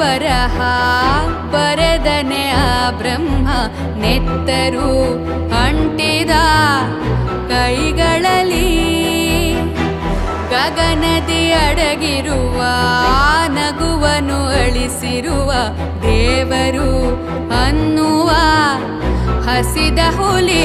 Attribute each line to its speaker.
Speaker 1: ಬರಹ ಬರೆದನೆ ಆ ಬ್ರಹ್ಮ ನೆತ್ತರು ಅಂಟಿದ ಕೈಗಳಲ್ಲಿ ಗಗನದಿ ಅಡಗಿರುವ ನಗುವನು ಅಳಿಸಿರುವ ದೇವರು ಅನ್ನುವ ಹಸಿದ ಹುಲಿ